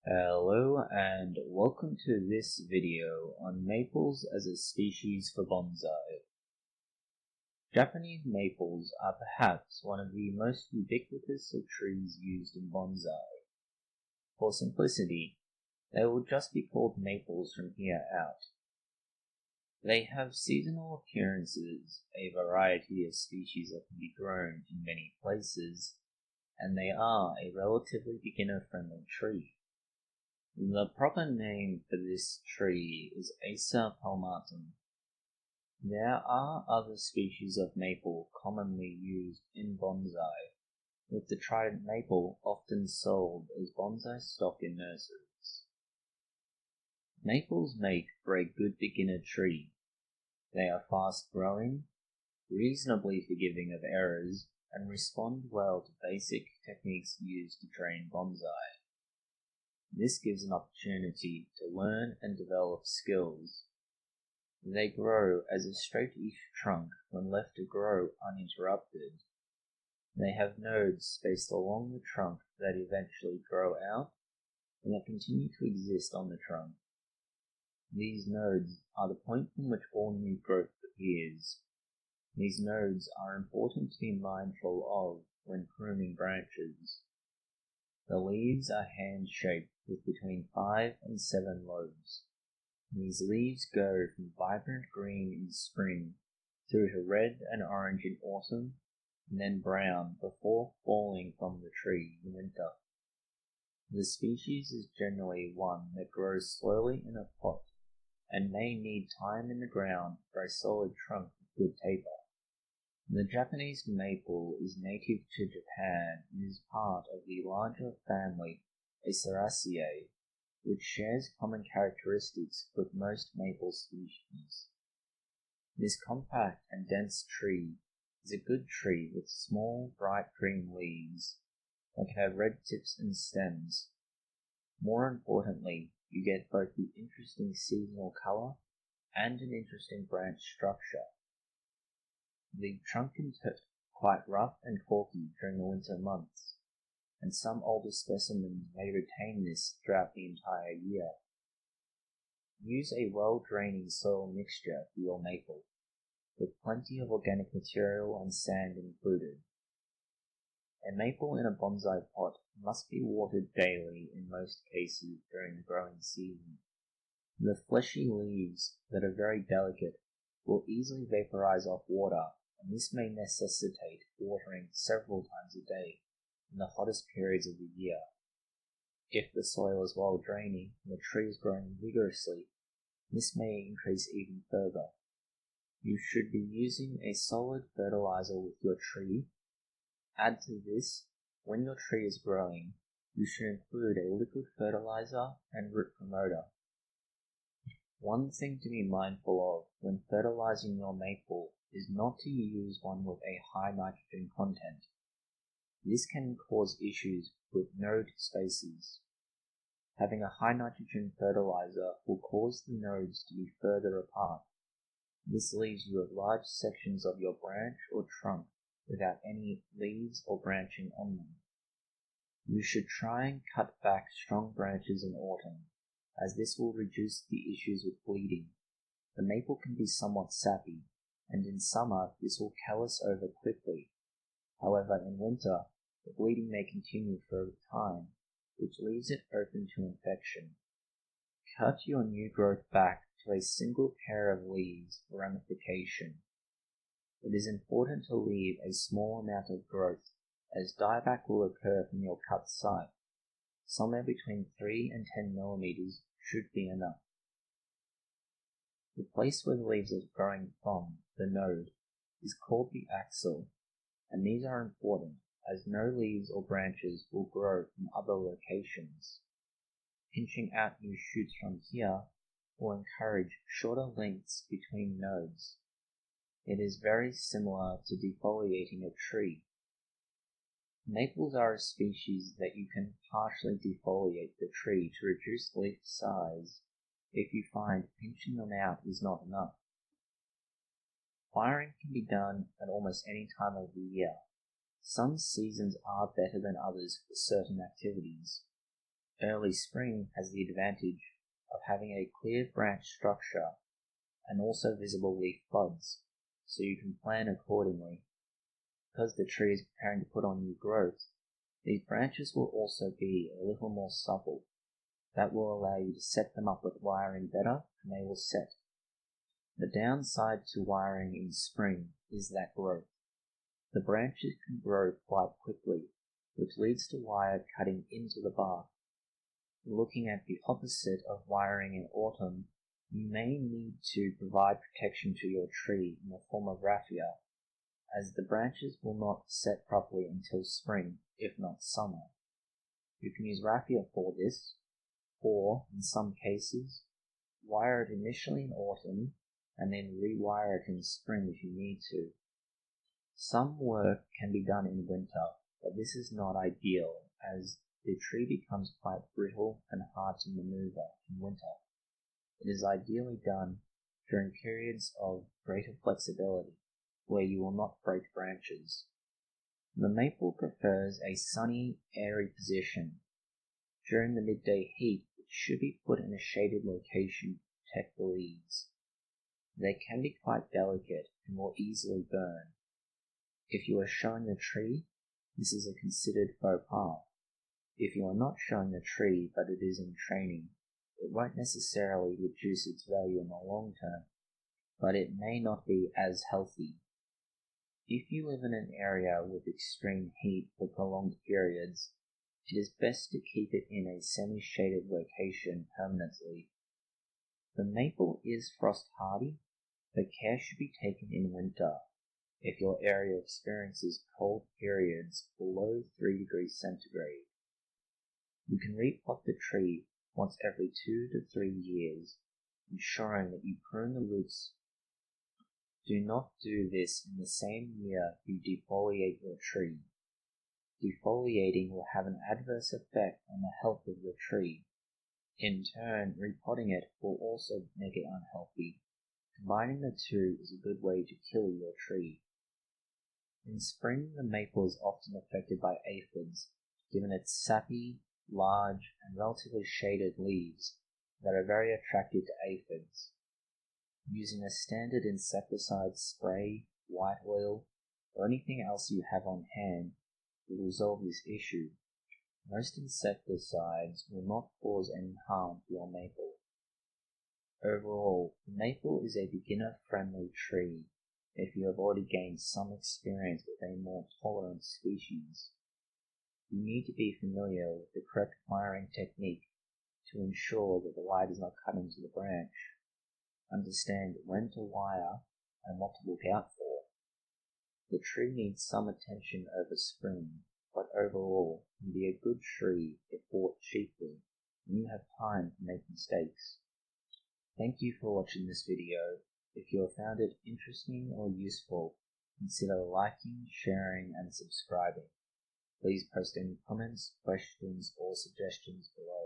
Hello and welcome to this video on maples as a species for bonsai. Japanese maples are perhaps one of the most ubiquitous of trees used in bonsai. For simplicity, they will just be called maples from here out. They have seasonal appearances, a variety of species that can be grown in many places, and they are a relatively beginner-friendly tree. The proper name for this tree is Acer Palmatum. There are other species of maple commonly used in bonsai, with the trident maple often sold as bonsai stock in nurseries. Maples make for a good beginner tree. They are fast growing, reasonably forgiving of errors, and respond well to basic techniques used to train bonsai. This gives an opportunity to learn and develop skills. They grow as a straight-ish trunk when left to grow uninterrupted. They have nodes spaced along the trunk that eventually grow out and that continue to exist on the trunk. These nodes are the point from which all new growth appears. These nodes are important to be mindful of when pruning branches. The leaves are hand-shaped with between 5 and 7 lobes. These leaves go from vibrant green in spring through to red and orange in autumn, and then brown before falling from the tree in winter. The species is generally one that grows slowly in a pot and may need time in the ground for a solid trunk with good taper. The Japanese maple is native to Japan and is part of the larger family Aceraceae, which shares common characteristics with most maple species. This compact and dense tree is a good tree with small, bright green leaves that can have red tips and stems. More importantly, you get both the interesting seasonal color and an interesting branch structure. The trunk can turn quite rough and corky during the winter months, and some older specimens may retain this throughout the entire year. Use a well-draining soil mixture for your maple, with plenty of organic material and sand included. A maple in a bonsai pot must be watered daily in most cases during the growing season. The fleshy leaves that are very delicate will easily vaporize off water, and this may necessitate watering several times a day in the hottest periods of the year. If the soil is well draining and the tree is growing vigorously, this may increase even further. You should be using a solid fertilizer with your tree. Add to this, when your tree is growing, you should include a liquid fertilizer and root promoter. One thing to be mindful of when fertilizing your maple is not to use one with a high nitrogen content. This can cause issues with node spaces. Having a high nitrogen fertilizer will cause the nodes to be further apart. This leaves you with large sections of your branch or trunk without any leaves or branching on them. You should try and cut back strong branches in autumn, as this will reduce the issues with bleeding. The maple can be somewhat sappy, and in summer this will callus over quickly. However, in winter, the bleeding may continue for a time, which leaves it open to infection. Cut your new growth back to a single pair of leaves for ramification. It is important to leave a small amount of growth, as dieback will occur from your cut site. Somewhere between 3 and 10 millimeters should be enough. The place where the leaves are growing from, the node, is called the axil, and these are important as no leaves or branches will grow from other locations. Pinching out new shoots from here will encourage shorter lengths between nodes. It is very similar to defoliating a tree. Maples are a species that you can partially defoliate the tree to reduce leaf size if you find pinching them out is not enough. Firing can be done at almost any time of the year. Some seasons are better than others for certain activities. Early spring has the advantage of having a clear branch structure and also visible leaf buds, so you can plan accordingly. Because the tree is preparing to put on new growth, these branches will also be a little more supple. That will allow you to set them up with wiring better, and they will set. The downside to wiring in spring is that growth. The branches can grow quite quickly, which leads to wire cutting into the bark. Looking at the opposite of wiring in autumn, you may need to provide protection to your tree in the form of raffia, as the branches will not set properly until spring, if not summer. You can use raffia for this, or, in some cases, wire it initially in autumn and then rewire it in spring if you need to. Some work can be done in winter, but this is not ideal, as the tree becomes quite brittle and hard to maneuver in winter. It is ideally done during periods of greater flexibility, where you will not break branches. The maple prefers a sunny, airy position. During the midday heat, it should be put in a shaded location to protect the leaves. They can be quite delicate and will easily burn. If you are showing the tree, this is a considered faux pas. If you are not showing the tree but it is in training, it won't necessarily reduce its value in the long term, but it may not be as healthy. If you live in an area with extreme heat for prolonged periods, it is best to keep it in a semi-shaded location permanently. The maple is frost hardy, but care should be taken in winter if your area experiences cold periods below 3 degrees centigrade. You can repot the tree once every 2 to 3 years, ensuring that you prune the roots. Do not do this in the same year you defoliate your tree. Defoliating will have an adverse effect on the health of your tree. In turn, repotting it will also make it unhealthy. Combining the two is a good way to kill your tree. In spring, the maple is often affected by aphids, given its sappy, large, and relatively shaded leaves that are very attractive to aphids. Using a standard insecticide spray, white oil, or anything else you have on hand will resolve this issue. Most insecticides will not cause any harm to your maple. Overall, the maple is a beginner-friendly tree if you have already gained some experience with a more tolerant species. You need to be familiar with the correct wiring technique to ensure that the wire does not cut into the branch. Understand when to wire and what to look out for. The tree needs some attention over spring, but overall can be a good tree if bought cheaply and you have time to make mistakes. Thank you for watching this video. If you have found it interesting or useful, consider liking, sharing, and subscribing. Please post any comments, questions, or suggestions below.